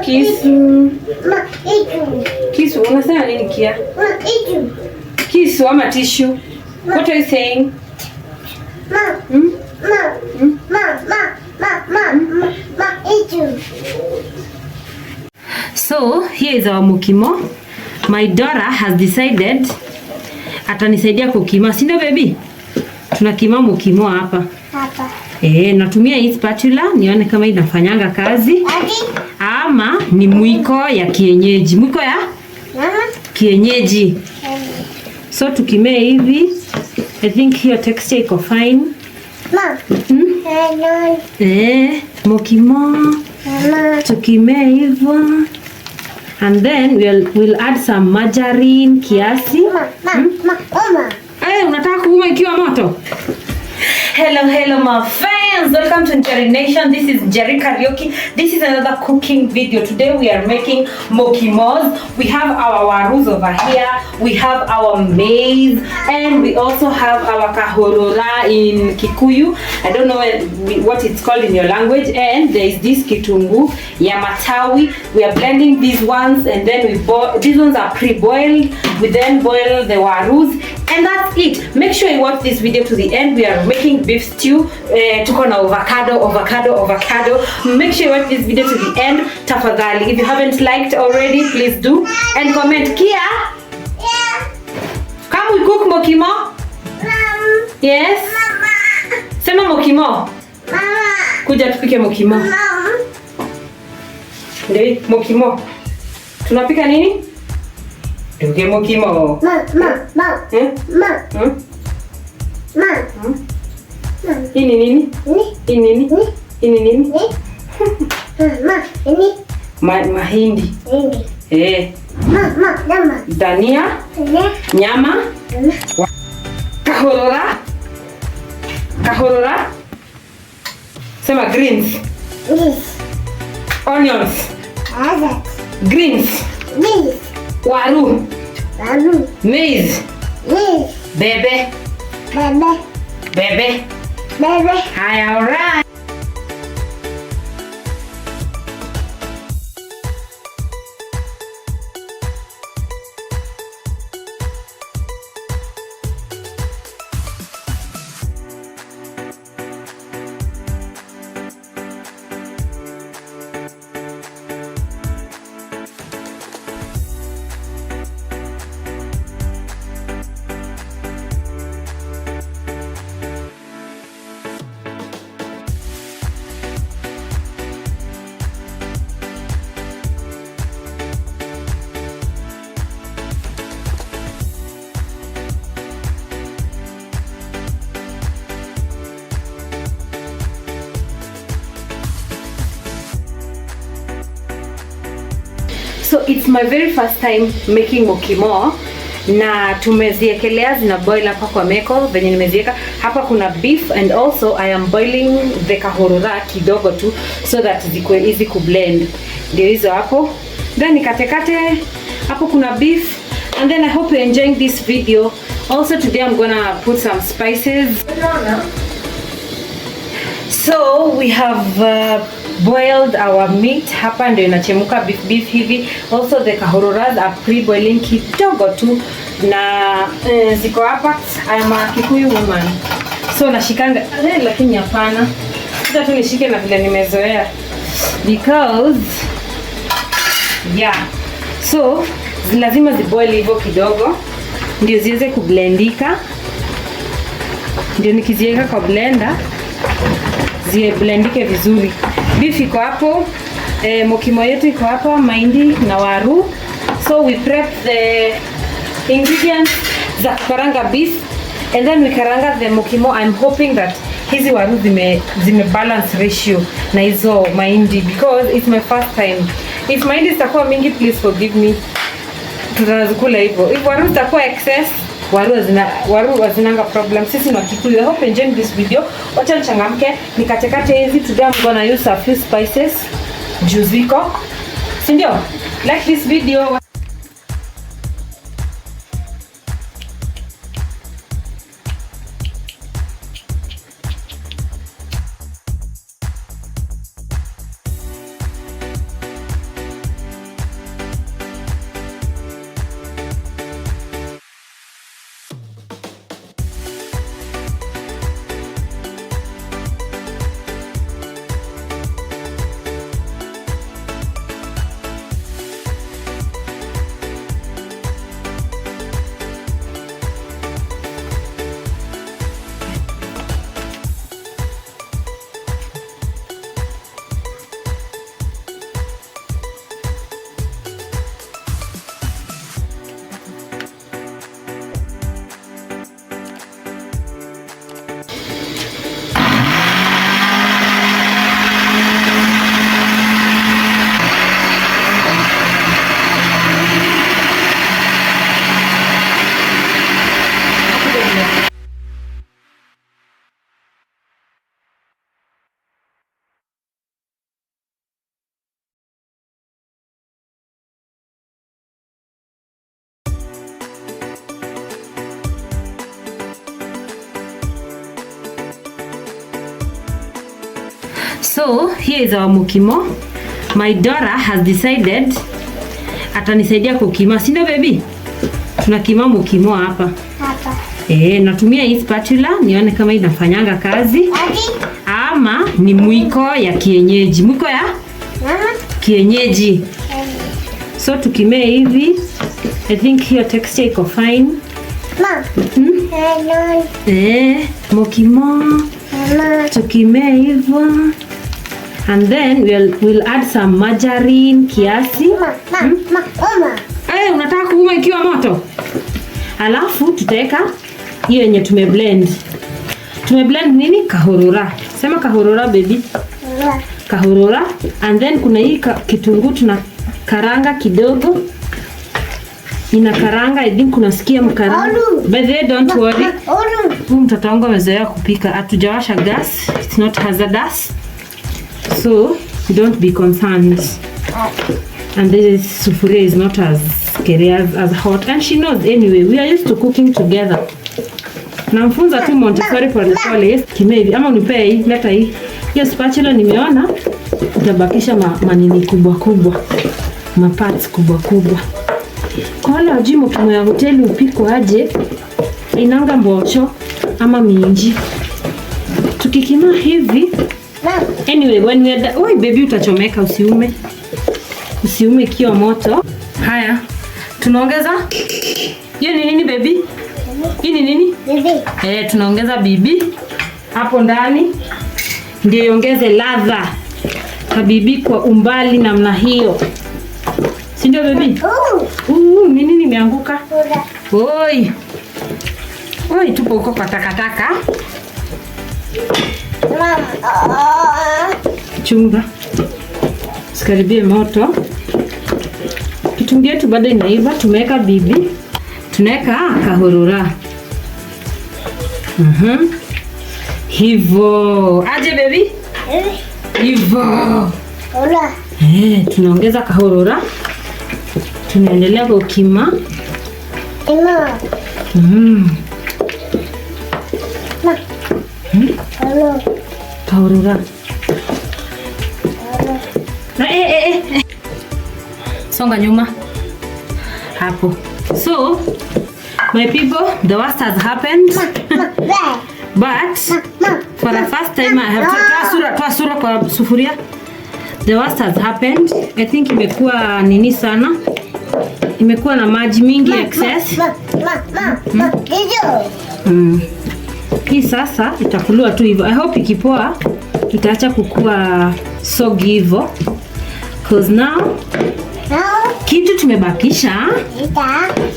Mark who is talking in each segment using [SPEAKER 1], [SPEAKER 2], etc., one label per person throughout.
[SPEAKER 1] kisu. Kisu, unasema nini Kia? Kisu ama tissue? What are you saying? So here is our Mukimo. My daughter has decided atanisaidia kukima, si ndio baby? Tunakima Mukimo hapa. Natumia hii spatula nione kama inafanyanga kazi. Ama ni mwiko ya kienyeji. Mwiko ya? Kienyeji. So tukimee hivi. I think hiyo texture iko fine. Mukimo. Tukimee hivyo. And then we'll add some margarine kiasi. Unataka kuuma ikiwa moto? Hello my fans, welcome to Jerry Nation. This is Jerry Karaoke. This is another cooking video. Today we are making mukimos. We have our warus over here, we have our maize, and we also have our kahorora in Kikuyu. I don't know what it's called in your language. And there is this kitungu ya matawi. We are blending these ones, and then these ones are pre-boiled. We then boil the warus, and that's it. Make sure you watch this video to the end. We are making beef stew. Tuko na avocado. Make sure you watch this video to the end. Tafadhali, if you haven't liked already, please do and comment. Kia, come we cook mukimo. Yes, sema mukimo. Kuja tupike mukimo. Ndio mukimo. Tunapika nini? Tuke mukimo. Ini nini? Mahindi. Dania. Nyama. Kahorora. Sema greens. Onions. Greens. Waru. Maize. Bebe. Hi, all right. So it's my very first time making mukimo, na tumeziekelea zina boil hapa kwa meko venye nimezieka hapa. Kuna beef and also I am boiling the kahorora kidogo tu so that zikuwe easy ku blend. Ndio hizo hapo, then nikatekate hapo kuna beef, and then I hope you're enjoying this video. Also today I'm gonna put some spices. So we have boiled our meat hapa, ndio inachemuka beef hivi. Also the kahororas are pre-boiling kidogo tu, na ziko hapa. I am a Kikuyu woman, so nashikanga lakini hapana, sasa tu nishike na vile nimezoea because yeah. So lazima ziboil hivyo kidogo ndio ziweze kublendika, ndio nikiziweka kwa blender blendike vizuri. Beef iko hapo, mukimo yetu iko hapa, mahindi na waru. So we prep the ingredients za karanga beef, and then we karanga the mukimo. I'm hoping that hizi waru zime balance ratio na hizo mahindi because it's my first time. If mahindi zitakuwa mingi, please forgive me. Tutazikula hivyo. If waru zitakuwa excess, waru wazinanga problem. Sisi ni Wakikuyu. I hope you enjoyed this video. Wacha nichangamke nikatekate hizi. Today I'm gonna use a few spices. Juziko. Sindio? Like this video. So here is our mukimo. My daughter has decided atanisaidia kukima. Si ndio baby? Tunakima mukimo hapa. Natumia hii spatula nione kama inafanyanga kazi. Ama ni mwiko ya kienyeji. Mwiko ya kienyeji. So tukime hivi. I think hiyo texture iko fine. Mukimo. Tukime hivyo. And then we'll add some margarine kiasi. Unataka kuuma ikiwa moto? Alafu tutaweka hiyo yenye tumeblend. Tumeblend nini? Kahorora. Sema kahorora baby. Kahorora. And then kuna hii kitunguu tuna karanga kidogo. Ina karanga, I think unasikia mkaranga. But they don't worry. Mtoto wangu amezoea kupika. Hatujawasha gas. It's not hazardous. So don't be concerned. And this sufuria is not as scary as hot. And she knows anyway. We are used to cooking together. Namfunza tu Montessori pole pole. Kimevi ama unipe hii, leta hii. Hiyo spatula nimeona utabakisha manini kubwa kubwa. Maparts kubwa kubwa. Kwa wale wajui mukimo ya hoteli upiko aje, inanga mbocho ama minji. Tukikima hivi. Anyway, when we are done, baby utachomeka, usiume. Usiume ikiwa moto. Haya, tunaongeza. Hiyo ni nini baby? Hii ni nini? Bibi. Tunaongeza bibi hapo ndani. Ndio iongeze ladha. Bibi kwa umbali namna hiyo. Si ndio baby? Nini nimeanguka? Oi, tupo huko kwa takataka. Chunga. Sikaribie moto. Kitunguu yetu bado inaiva, tumeweka bibi. Tunaweka kahorora. Hivo. Aje baby? Hivo. Tunaongeza kahorora. Tunaendelea kukima. Kahorora. Songa nyuma. Hapo. So, my people, the worst has happened. But for the first time I have toa sura kwa sufuria. The worst has happened. I think imekuwa nini sana. Imekuwa na maji mingi excess. Hii sasa itakuliwa tu hivyo. I hope ikipoa itaacha kukua soggy hivyo. Cause now kitu tumebakisha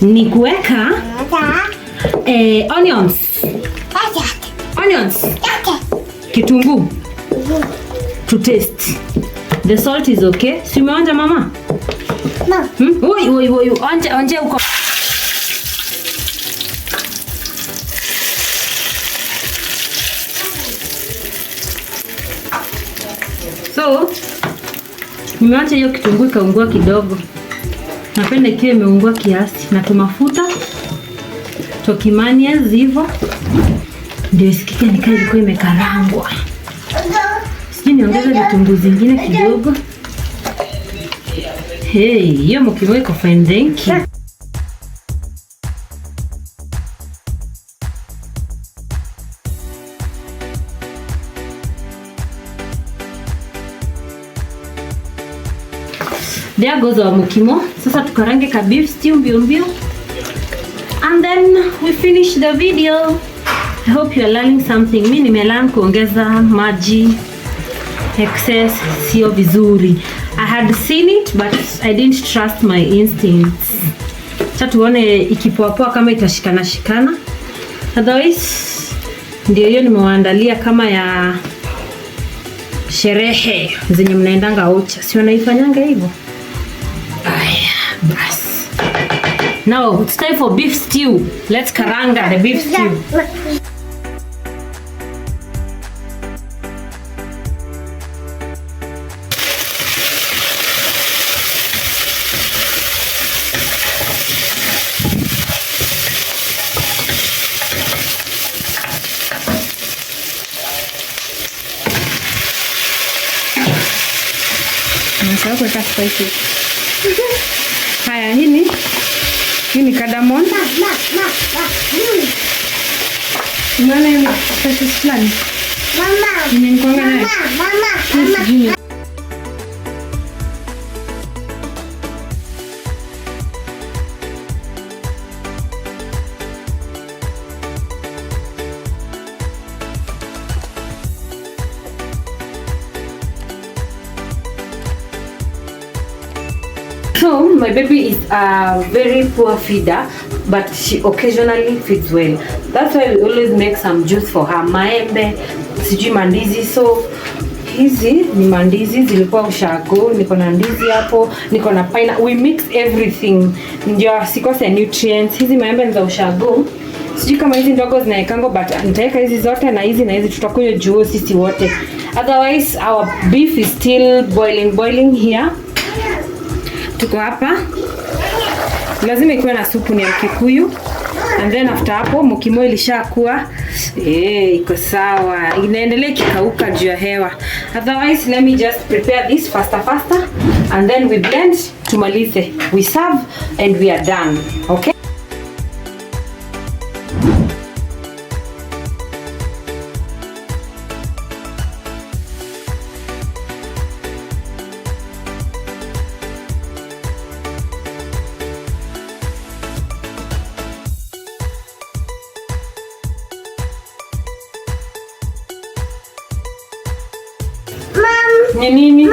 [SPEAKER 1] ni kuweka onions. Kitunguu to taste. The salt is okay. Si umeonja mama? Oi, onje uko. So, nimeacha hiyo kitunguu ikaungua kidogo. Napenda ikiwa imeungua kiasi. Na tumafuta. Tokimanias hivyo. Ndio isikike nikaa ilikuwa imekarangwa. Sijui niongeze vitunguu zingine kidogo. Hiyo mukimo iko fine, thank you. There goes our mukimo. Sasa tukarange ka beef stew mbio. And then we finish the video. I hope you are learning something. Mimi nimelearn kuongeza maji excess sio vizuri. I had seen it but I didn't trust my instincts. Sasa tuone ikipoa kama itashikana. Otherwise ndio hiyo nimewaandalia kama ya sherehe zenye mnaendanga ocha. Si wanaifanyanga hivyo? Bas. Now it's time for beef stew. Let's karanga the beef stew. Unataka kuweka spices. Haya, hii ni cardamom. Unaona hiyo spices fulani? Mama. So my baby is a very poor feeder, but she occasionally feeds well. That's why we always make some juice for her. Maembe, sijui mandizi. So hizi ni mandizi zilikuwa ushago, niko na ndizi hapo, niko na pineapple. We mix everything ndio sikose nutrients. Hizi maembe ni za ushago. Sijui kama hizi ndogo zinaekango, but nitaweka hizi zote na hizi tutakunywa juo sisi wote. Otherwise our beef is still boiling here. Tuko hapa. Lazima ikuwe na supu ni ya Kikuyu. And then after hapo Mukimo ilishakuwa iko sawa. Inaendelea kikauka juu ya hewa. Otherwise let me just prepare this faster and then we blend tumalize. We serve and we are done. Okay? Nini?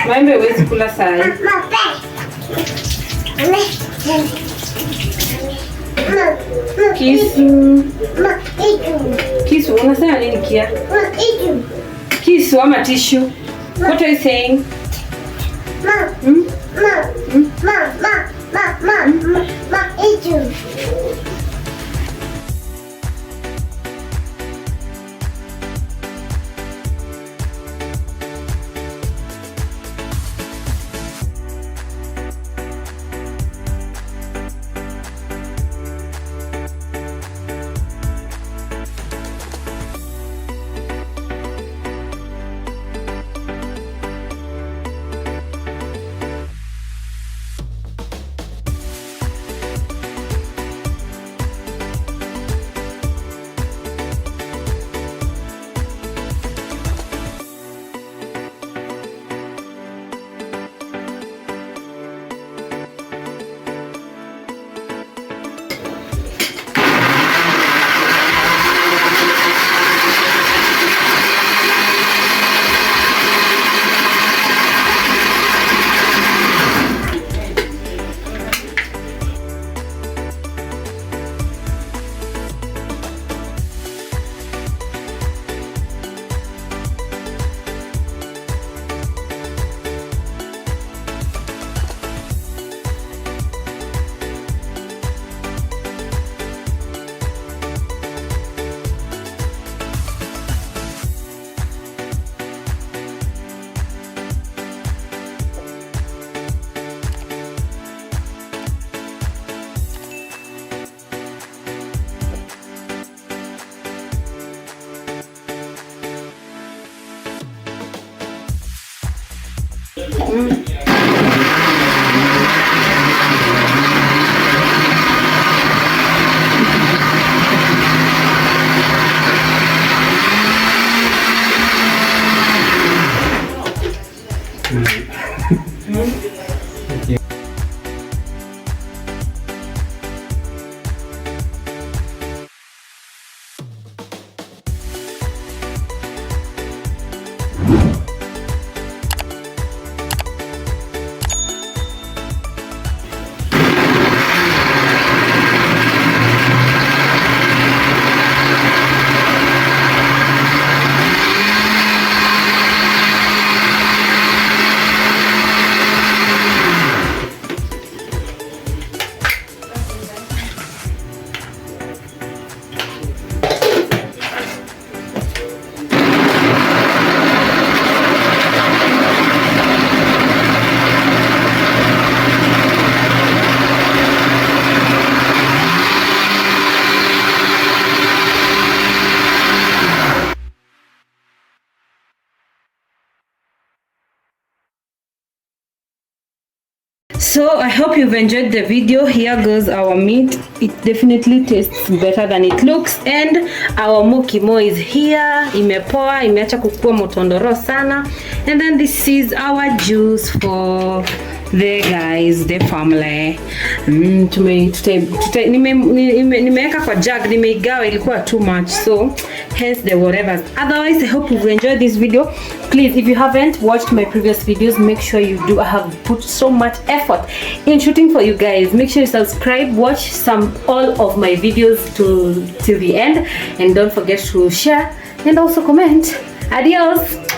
[SPEAKER 1] Maembe huwezi kula saa hii. Kisu, unasema nini kia? Kisu ama tissue? What are you saying? So I hope you've enjoyed the video. Here goes our meat. It definitely tastes better than it looks, and our mukimo is here. Imepoa, imeacha kukua motondoro sana. And then this is our juice for the guys, the family. Nimeweka kwa jug, nimeigawa, ilikuwa too much, so hence the whatever. Otherwise, I hope you've enjoyed this video. Please, if you haven't watched my previous videos, make sure you do. I have put so much effort in shooting for you guys. Make sure you subscribe, watch all of my videos till the end, and don't forget to share and also comment. Adios.